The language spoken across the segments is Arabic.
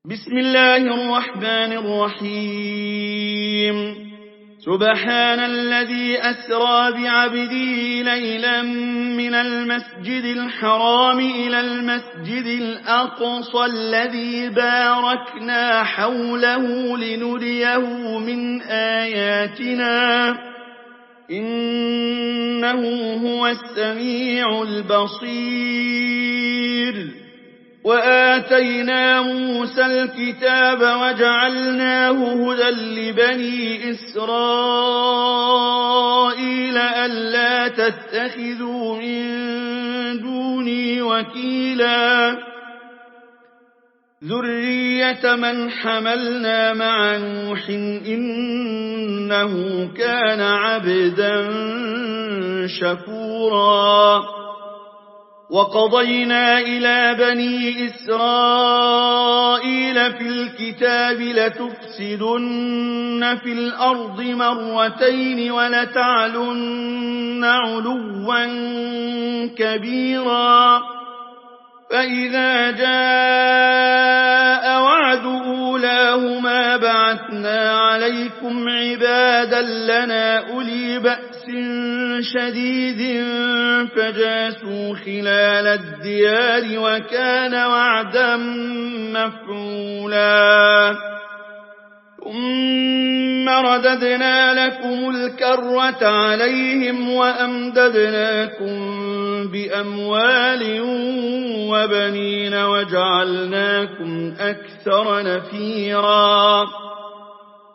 بسم الله الرحمن الرحيم سبحان الذي أسرى بعبده ليلا من المسجد الحرام إلى المسجد الأقصى الذي باركنا حوله لنريه من آياتنا إنه هو السميع البصير وآتينا موسى الكتاب وجعلناه هدى لبني إسرائيل ألا تتخذوا من دوني وكيلا ذرية من حملنا مع نوح إنه كان عبدا شكورا وقضينا إلى بني إسرائيل في الكتاب لتفسدن في الأرض مرتين ولتعلن علوا كبيرا فإذا جاء وعد أولاهما بعثنا عليكم عبادا لنا أولي بأس شديد فجاسوا خلال الديار وكان وعدا مفعولا ثم رددنا لكم الكرة عليهم وأمددناكم بأموال وبنين وجعلناكم أكثر نفيرا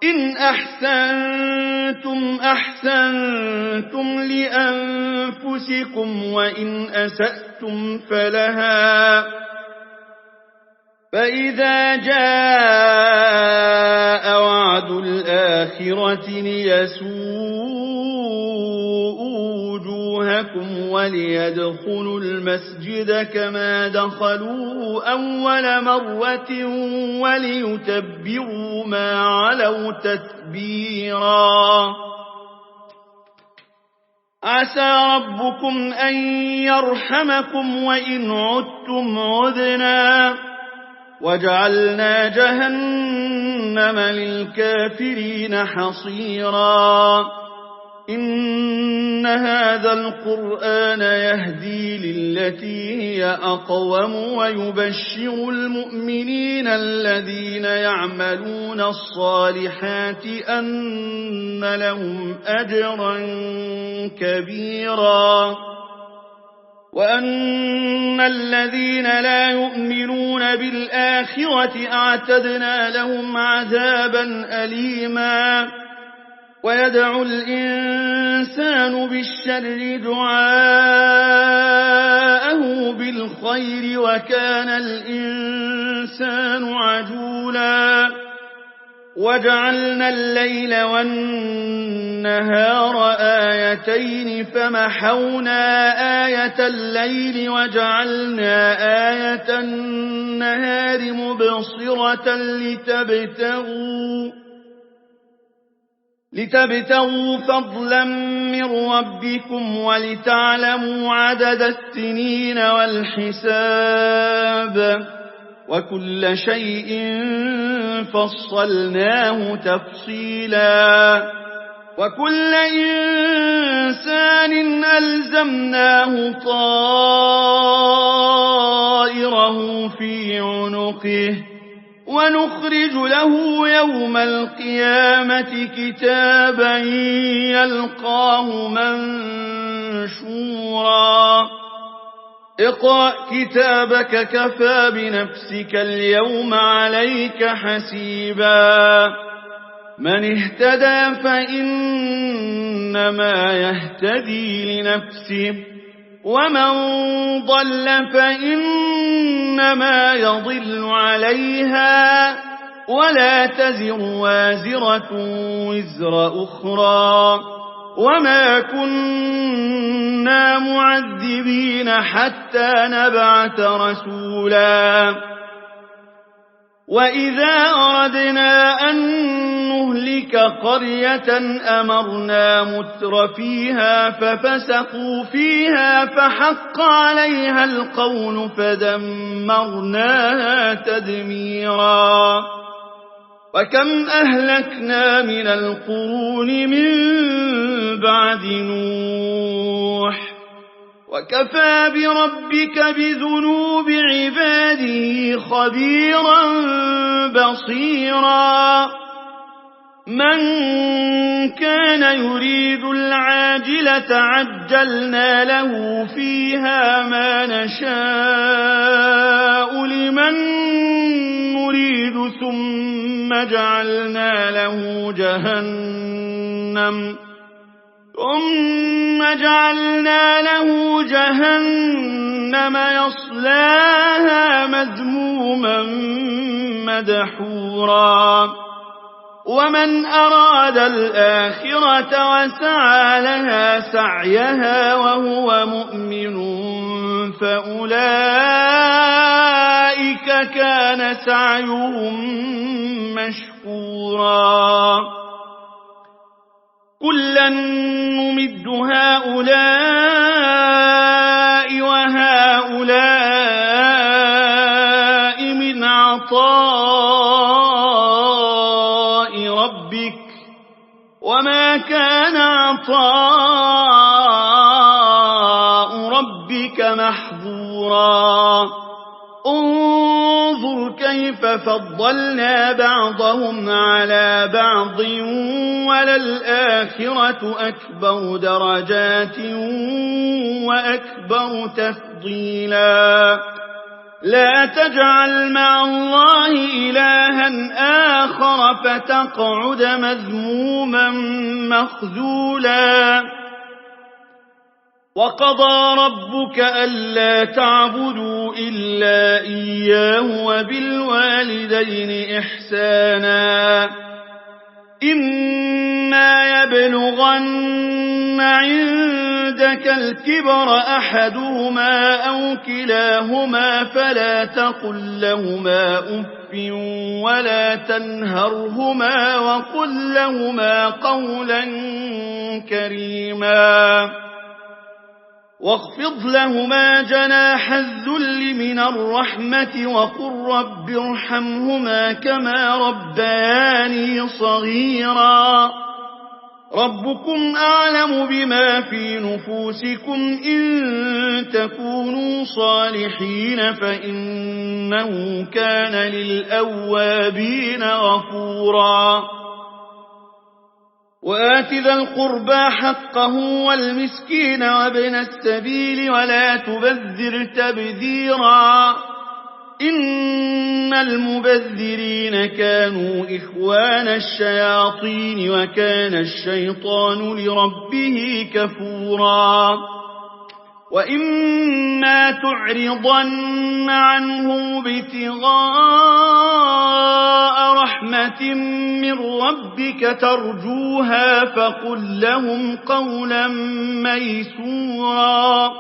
إن أحسنتم أحسنتم لأنفسكم وإن أسأتم فلها فإذا جاء وعد الآخرة ليسوءوا وجوهكم وليدخلوا المسجد كما دخلوه أول مرة وليتبروا ما علوا تتبيرا عسى ربكم أن يرحمكم وإن عدتم عدنا وجعلنا جهنم للكافرين حصيرا إن هذا القرآن يهدي للتي هي أقوم ويبشر المؤمنين الذين يعملون الصالحات أن لهم أجرا كبيرا وأن الذين لا يؤمنون بالآخرة أعتدنا لهم عذابا أليما ويدعو الإنسان بالشر دعاءه بالخير وكان الإنسان عجولا وجعلنا الليل والنهار آيتين فمحونا آية الليل وجعلنا آية النهار مبصرة لتبتغوا فضلا من ربكم ولتعلموا عدد السنين والحساب وكل شيء فصلناه تفصيلا وكل إنسان ألزمناه طائره في عنقه ونخرج له يوم القيامة كتابا يلقاه منشورا اقرأ كتابك كفى بنفسك اليوم عليك حسيبا من اهتدى فإنما يهتدي لنفسه ومن ضل فإنما يضل عليها ولا تزر وازرة وزر أخرى وما كنا معذبين حتى نبعث رسولا وإذا أردنا أن نهلك قرية أمرنا متر فيها ففسقوا فيها فحق عليها القول فدمرناها تدميرا وكم أهلكنا من القرون من بعد نوح وكفى بربك بذنوب عباده خبيرا بصيرا من كان يريد العاجلة عجلنا له فيها ما نشاء لمن نريد ثم جعلنا له جهنم يصلاها مذموما مدحورا ومن أراد الآخرة وسعى لها سعيها وهو مؤمن فأولئك كان سعيهم مشكورا كلا نمد هؤلاء وهؤلاء من عطاء ربك وما كان عطاء ربك محظورا انظر كيف فضلنا بعضهم على بعض وللآخرة أكبر درجات وأكبر تفضيلا لا تجعل مع الله إلها آخر فتقعد مذموما مخذولا وقضى ربك ألا تعبدوا إلا إياه وبالوالدين إحسانا إما يبلغن عندك الكبر أحدهما أو كلاهما فلا تقل لهما أف ولا تنهرهما وقل لهما قولا كريما واخفض لهما جناح الذل من الرحمة وقل رب ارحمهما كما ربياني صغيرا ربكم أعلم بما في نفوسكم إن تكونوا صالحين فإنه كان للأوابين غفورا وآت ذا القربى حقه والمسكين وابن السبيل ولا تبذر تبذيرا إن المبذرين كانوا إخوان الشياطين وكان الشيطان لربه كفورا وإما تعرضن عنه ابتغاء رحمة من ربك ترجوها فقل لهم قولا ميسورا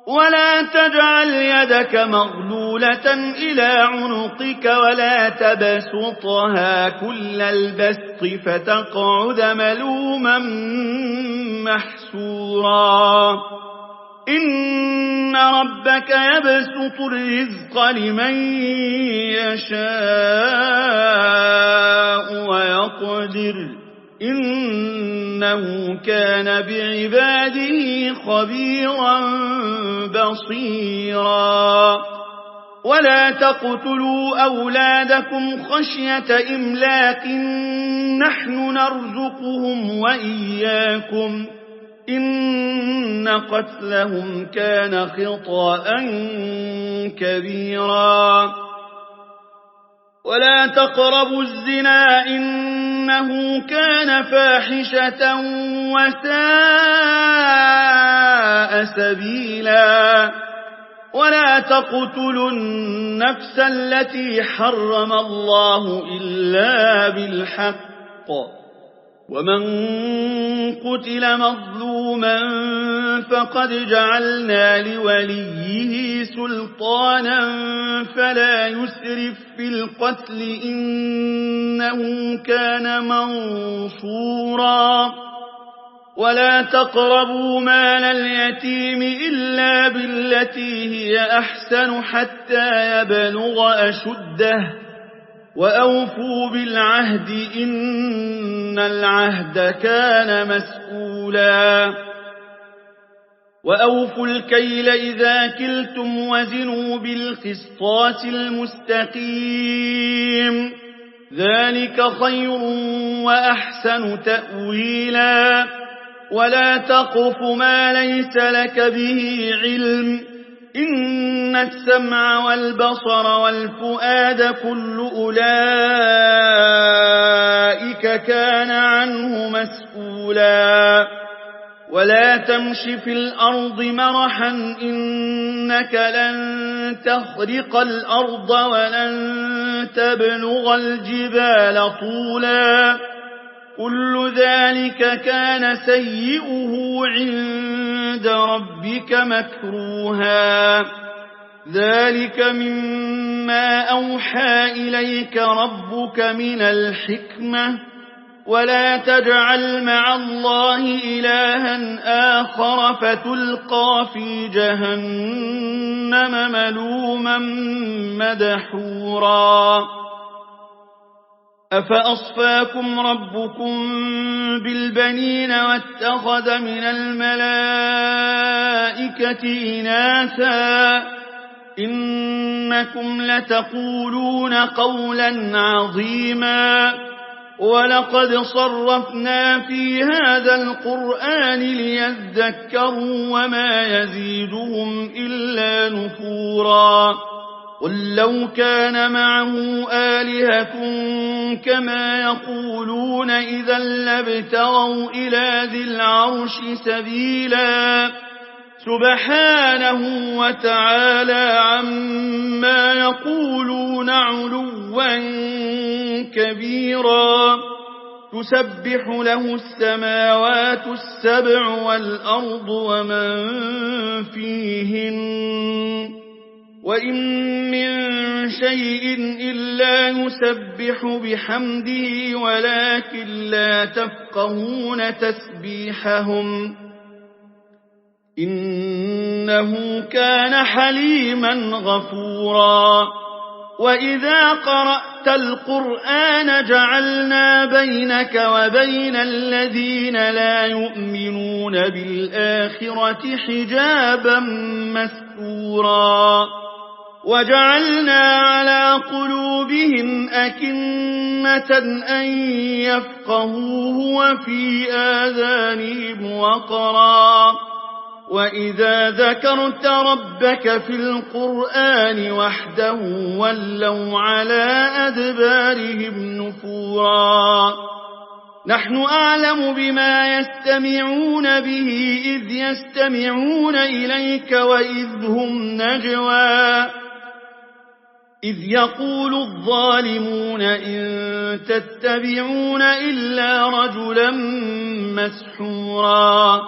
ولا تجعل يدك مغلولة إلى عنقك ولا تبسطها كل البسط فتقعد ملوما محسورا إن ربك يبسط الرزق لمن يشاء ويقدر إنه كان بعباده خبيرا بصيرا ولا تقتلوا أولادكم خشية إملاق نحن نرزقهم وإياكم إن قتلهم كان خطأ كبيرا ولا تقربوا الزنا إنه كان فاحشة وساء سبيلا ولا تقتلوا النفس التي حرم الله إلا بالحق ومن قتل مظلوما فقد جعلنا لوليه سلطانا فلا يسرف في القتل إنه كان منصورا ولا تقربوا مال اليتيم إلا بالتي هي أحسن حتى يبلغ أشده وأوفوا بالعهد إن العهد كان مسؤولا وأوفوا الكيل إذا كلتم وزنوا بالقسطاس المستقيم ذلك خير وأحسن تأويلا ولا تقف ما ليس لك به علم إن السمع والبصر والفؤاد كل أولئك كان عنه مسؤولا ولا تمش في الأرض مرحا إنك لن تخرق الأرض ولن تبلغ الجبال طولا كل ذلك كان سيئه عند ربك مكروها ذلك مما أوحى إليك ربك من الحكمة ولا تجعل مع الله إلها آخر فتلقى في جهنم ملوما مدحورا أفأصفاكم ربكم بالبنين واتخذ من الملائكة إناثا إنكم لتقولون قولا عظيما ولقد صرفنا في هذا القرآن ليذكروا وما يزيدهم إلا نفورا قل لو كان معه آلهة كما يقولون إذا لابتغوا إلى ذي العرش سبيلا سبحانه وتعالى عما يقولون علوا كبيرا تسبح له السماوات السبع والأرض ومن فيهن وإن من شيء إلا يسبح بحمده ولكن لا تفقهون تسبيحهم إنه كان حليما غفورا وإذا قرأت القرآن جعلنا بينك وبين الذين لا يؤمنون بالآخرة حجابا مستورا وجعلنا على قلوبهم أكنة أن يفقهوه وفي آذانهم وقرا وإذا ذكرت ربك في القرآن وحده ولوا على أدبارهم نفورا نحن أعلم بما يستمعون به إذ يستمعون إليك وإذ هم نجوى إذ يقول الظالمون إن تتبعون إلا رجلا مسحورا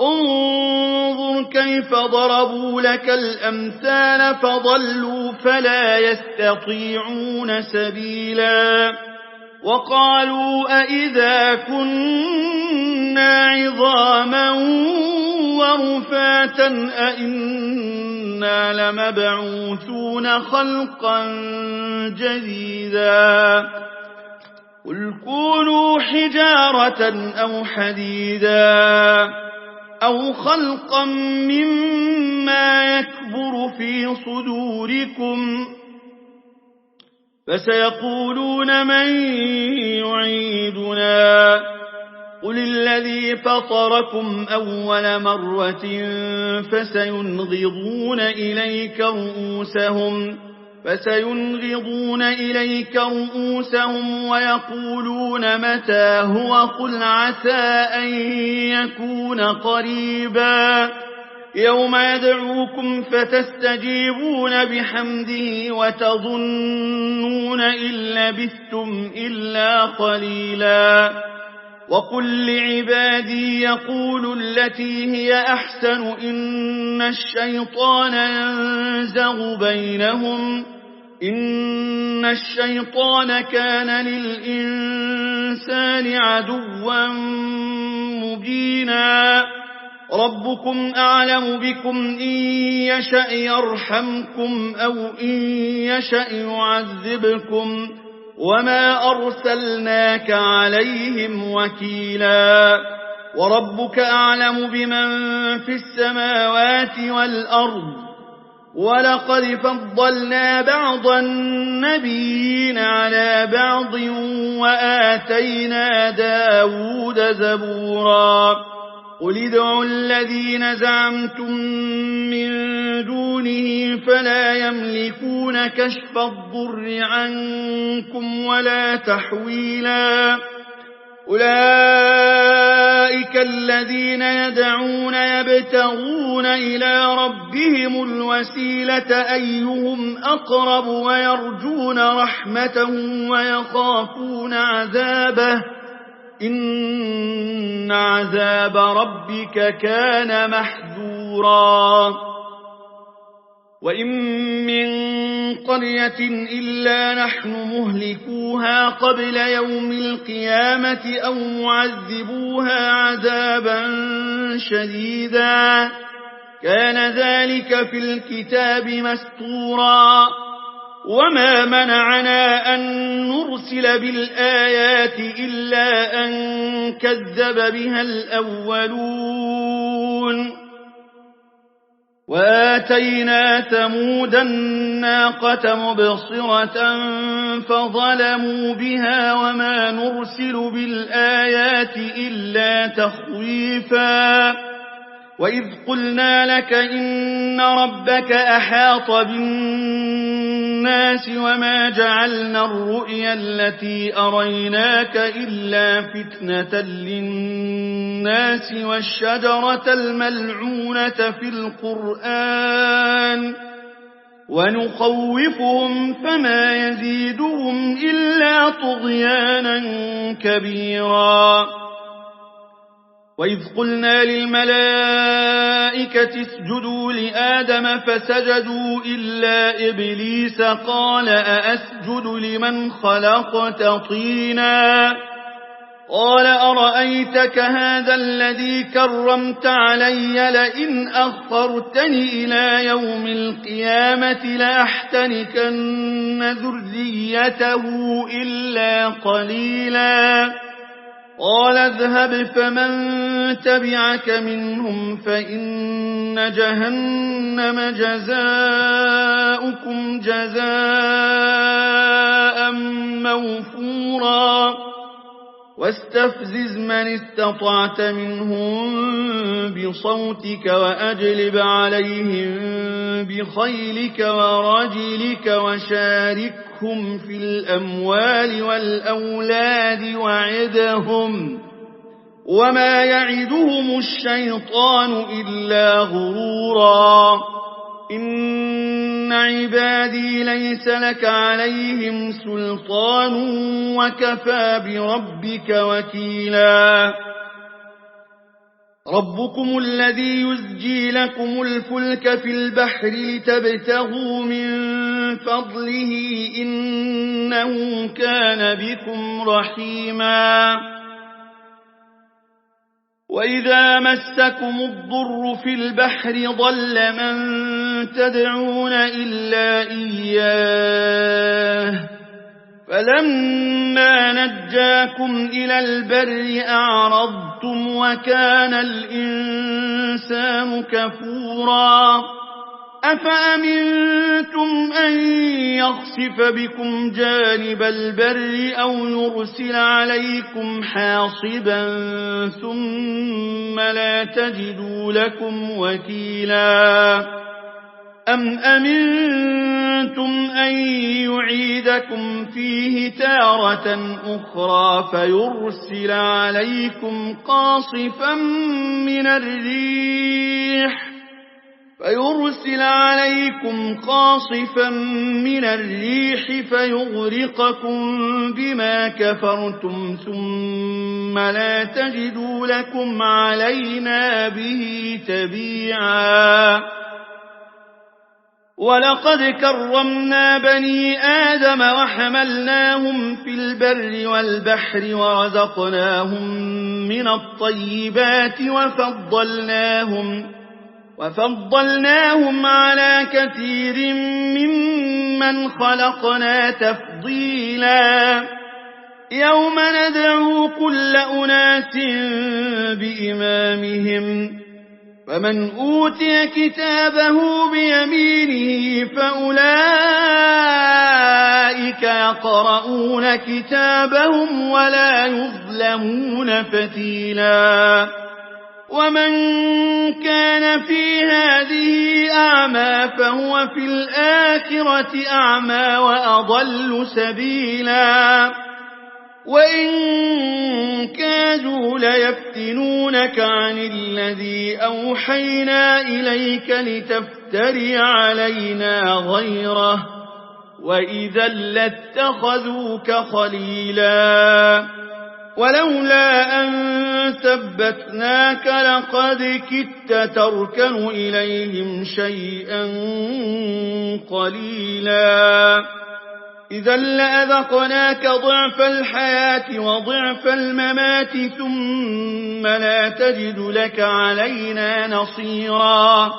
انظر كيف ضربوا لك الأمثال فضلوا فلا يستطيعون سبيلا وقالوا أئذا كنا عظاما ورفاتا أئنا لمبعوثون خلقا جديدا قل كونوا حجارة أو حديدا أو خلقا مما يكبر في صدوركم فسيقولون من يعيدنا قل الذي فطركم أول مرة فسينغضون إليك رؤوسهم ويقولون متى هو قل عسى أن يكون قريبا يوم يدعوكم فتستجيبون بحمده وتظنون إن لبثتم إلا قليلا وقل لعبادي يقولوا التي هي أحسن إن الشيطان ينزغ بينهم إن الشيطان كان للإنسان عدوا مبينا ربكم أعلم بكم إن يشأ يرحمكم أو إن يشأ يعذبكم وما أرسلناك عليهم وكيلا وربك أعلم بمن في السماوات والأرض ولقد فضلنا بعض النبيين على بعض وآتينا داود زبورا قل ادعوا الذين زعمتم من دونه فلا يملكون كشف الضر عنكم ولا تحويلا أولئك الذين يدعون يبتغون إلى ربهم الوسيلة أيهم أقرب ويرجون رحمته ويخافون عذابه إن عذاب ربك كان محذورا وإن من قرية إلا نحن مهلكوها قبل يوم القيامة أو معذبوها عذابا شديدا كان ذلك في الكتاب مستورا وما منعنا أن نرسل بالآيات إلا أن كذب بها الأولون وآتينا ثمود الناقة مبصرة فظلموا بها وما نرسل بالآيات إلا تخويفا وإذ قلنا لك إن ربك أحاط بالناس وما جعلنا الرؤيا التي أريناك إلا فتنة للناس والشجرة الملعونة في القرآن ونخوفهم فما يزيدهم إلا طغيانا كبيرا وإذ قلنا للملائكة اسجدوا لآدم فسجدوا إلا إبليس قال أأسجد لمن خلقت طينا قال أرأيتك هذا الذي كرمت علي لئن أخرتني إلى يوم القيامة لأحتنكن ذريته إلا قليلا قال اذهب فمن تبعك منهم فإن جهنم جزاؤكم جزاء موفورا واستفزز من استطعت منهم بصوتك وأجلب عليهم بخيلك ورجلك وشاركهم في الأموال والأولاد وعدهم وما يعدهم الشيطان إلا غرورا إن عبادي ليس لك عليهم سلطان وكفى بربك وكيلا ربكم الذي يزجي لكم الفلك في البحر لتبتغوا من فضله إنه كان بكم رحيما وإذا مسكم الضر في البحر ضل من تدعون إلا إياه فلما نجاكم إلى البر أعرضتم وكان الإنسان كفورا أفأمنتم أن يخسف بكم جانب البر أو يرسل عليكم حاصبا ثم لا تجدوا لكم وكيلا أم أمنتم أن يعيدكم فيه تارة أخرى فيرسل عليكم قاصفا من الريح فيرسل عليكم قاصفا من الريح فيغرقكم بما كفرتم ثم لا تجدوا لكم علينا به تبيعا ولقد كرمنا بني آدم وحملناهم في البر والبحر ورزقناهم من الطيبات وفضلناهم على كثير ممن خلقنا تفضيلا يوم ندعو كل أناس بإمامهم فمن أوتي كتابه بيمينه فأولئك يقرؤون كتابهم ولا يظلمون فتيلا ومن كان في هذه أعمى فهو في الآخرة أعمى وأضل سبيلا وإن كادوا ليفتنونك عن الذي أوحينا إليك لتفتري علينا غيره وإذا لاتخذوك خليلا ولولا أن ثبتناك لقد كدت تركن إليهم شيئا قليلا إذا لأذقناك ضعف الحياة وضعف الممات ثم لا تجد لك علينا نصيرا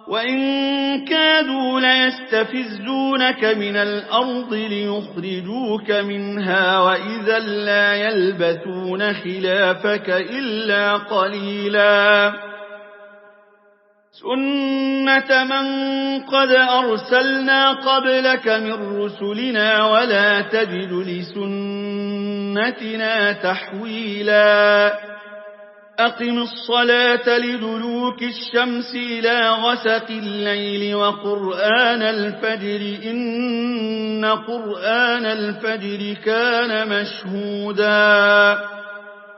وإن كادوا ليستفزونك من الأرض ليخرجوك منها وإذا لا يلبثون خلافك إلا قليلا سنة من قد أرسلنا قبلك من رسلنا ولا تجد لسنتنا تحويلا أقم الصلاة لدلوك الشمس إلى غسق الليل وقرآن الفجر إن قرآن الفجر كان مشهودا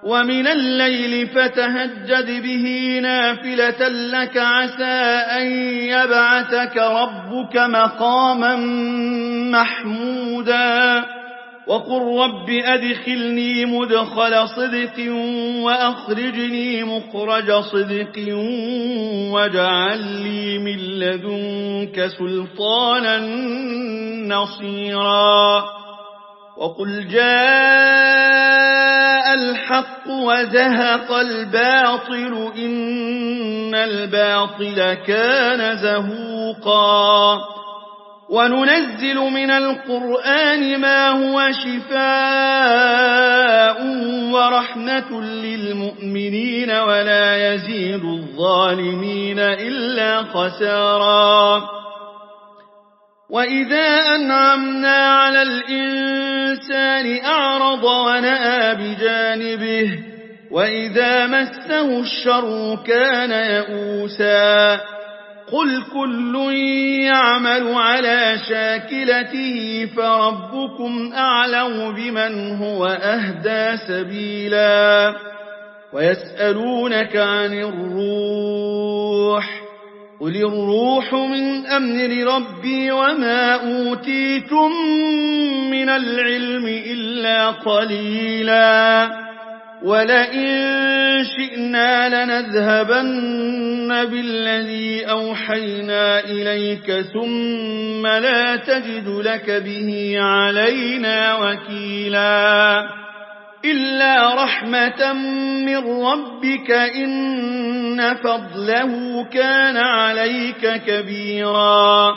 ومن الليل فتهجد به نافلة لك عسى أن يبعثك ربك مقاما محمودا وقل رب أدخلني مدخل صدق وأخرجني مخرج صدق واجعل لي من لدنك سلطانا نصيرا وقل جاء الحق وزهق الباطل إن الباطل كان زهوقا وننزل من القرآن ما هو شفاء ورحمة للمؤمنين ولا يزيد الظالمين إلا خسارا وإذا أنعمنا على الإنسان أعرض ونأى بجانبه وإذا مسه الشر كان يئوسا قل كل يعمل على شاكلته فربكم أعلم بمن هو أهدى سبيلا ويسألونك عن الروح قل الروح من أمر ربي وما أوتيتم من العلم إلا قليلا ولئن شئنا لنذهبن بالذي أوحينا إليك ثم لا تجد لك به علينا وكيلا إلا رحمة من ربك إن فضله كان عليك كبيرا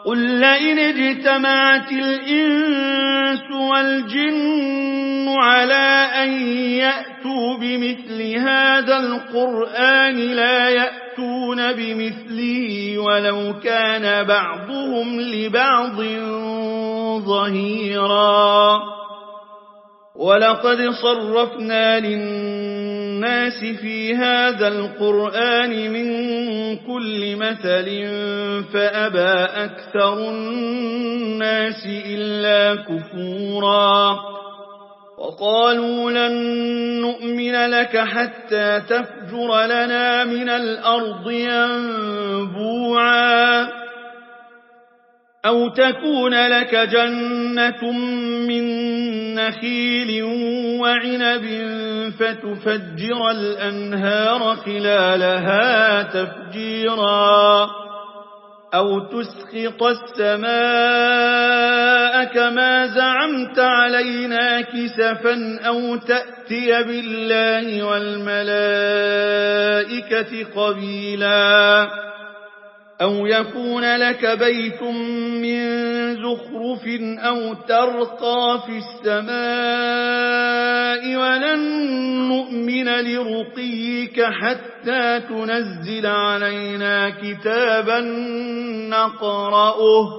قل لئن اجتمعت الإنس والجن على أن يأتوا بمثل هذا القرآن لا يأتون بمثله ولو كان بعضهم لبعض ظهيرا ولقد صرفنا للناس في هذا القرآن من كل مثل فأبى أكثر الناس إلا كفورا وقالوا لن نؤمن لك حتى تفجر لنا من الأرض ينبوعا أو تكون لك جنة من نخيل وعنب فتفجر الأنهار خلالها تفجيرا أو تسقط السماء كما زعمت علينا كسفا أو تأتي بالله والملائكة قبيلا أو يكون لك بيت من زخرف أو ترقى في السماء ولن نؤمن لرقيك حتى تنزل علينا كتابا نقرأه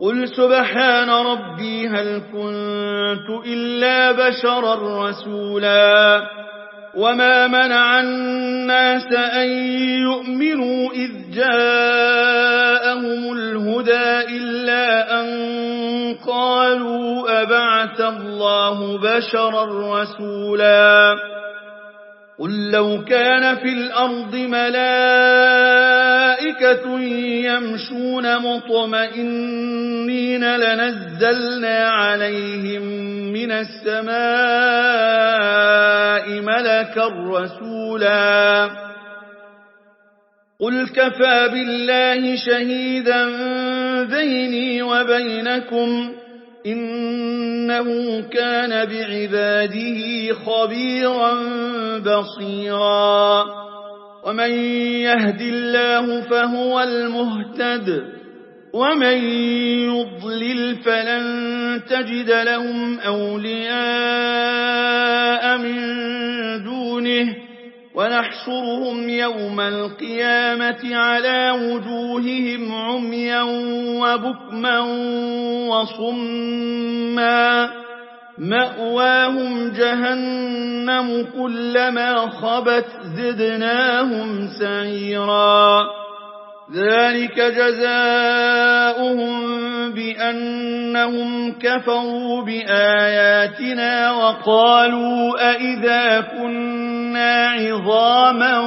قل سبحان ربي هل كنت إلا بشرا رسولا وما منع الناس أن يؤمنوا إذ جاءهم الهدى إلا أن قالوا أبعث الله بشرا رسولا قل لو كان في الأرض ملائكة يمشون مطمئنين لنزلنا عليهم من السماء ملكا رسولا قل كفى بالله شهيدا بيني وبينكم إنه كان بعباده خبيرا بصيرا ومن يهد الله فهو المهتد ومن يضلل فلن تجد لهم أولياء من دونه ونحشرهم يوم القيامة على وجوههم عميا وبكما وصما مأواهم جهنم كلما خبت زدناهم سعيرا ذلك جزاؤهم بأنهم كفروا بآياتنا وقالوا أئذا كنا عظاما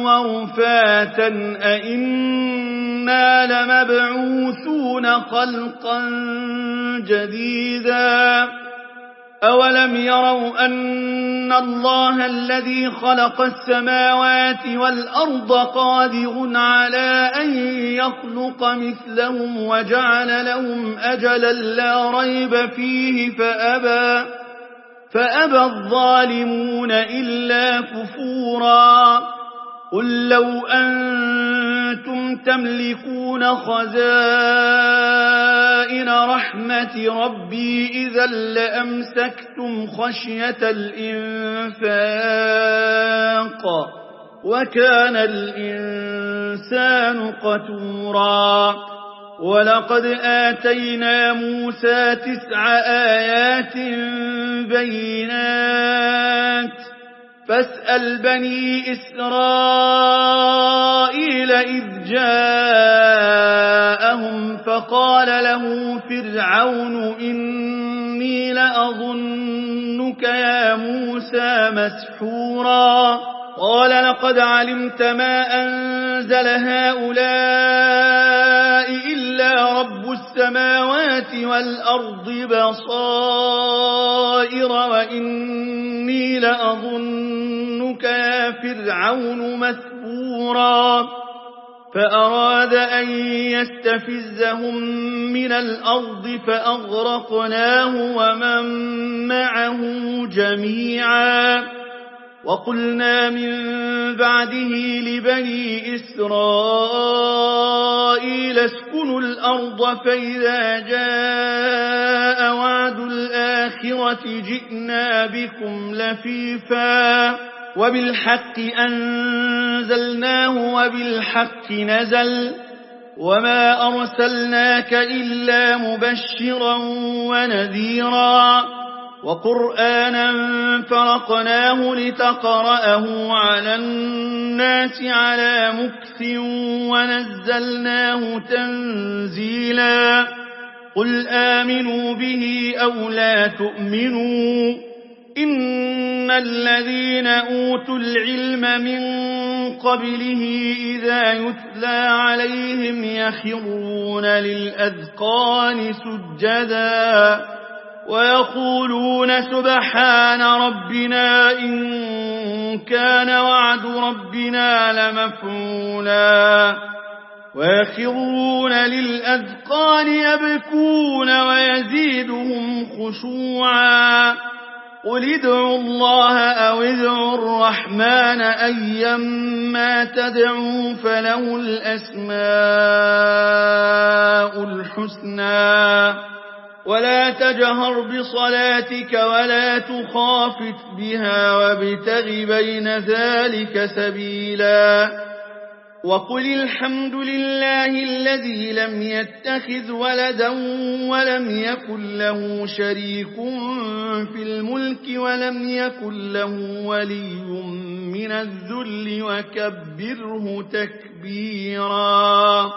ورفاتا أئنا لمبعوثون خلقا جديدا أولم يروا أن الله الذي خلق السماوات والأرض قادر على أن يخلق مثلهم وجعل لهم أجلا لا ريب فيه فأبى الظالمون إلا كفورا قل لو أنتم تملكون خزائن رحمة ربي إذا لأمسكتم خشية الإنفاق وكان الإنسان قتورا ولقد آتينا موسى 9 آيات بينات فاسأل بني إسرائيل إذ جاءهم فقال له فرعون إني لأظنك يا موسى مسحورا قال لقد علمت ما أنزل هؤلاء إلا رب السماوات والأرض بصائر وإني لأظنك يا فرعون مثبورا فأراد أن يستفزهم من الأرض فأغرقناه ومن معه جميعا وقلنا من بعده لبني إسرائيل اسكنوا الأرض فإذا جاء وعد الآخرة جئنا بكم لفيفا وبالحق أنزلناه وبالحق نزل وما أرسلناك إلا مبشرا ونذيرا وقرآنا فرقناه لتقرأه على الناس على مكث ونزلناه تنزيلا قل آمنوا به أو لا تؤمنوا إن الذين أوتوا العلم من قبله إذا يتلى عليهم يخرون للأذقان سجدا ويقولون سبحان ربنا إن كان وعد ربنا لمفعولا ويخرون للأذقان يبكون ويزيدهم خشوعا قل ادعوا الله أو ادعوا الرحمن أيما تدعوا فله الأسماء الحسنى ولا تجهر بصلاتك ولا تخافت بها وابتغ بين ذلك سبيلا وقل الحمد لله الذي لم يتخذ ولدا ولم يكن له شريك في الملك ولم يكن له ولي من الذل وكبره تكبيرا.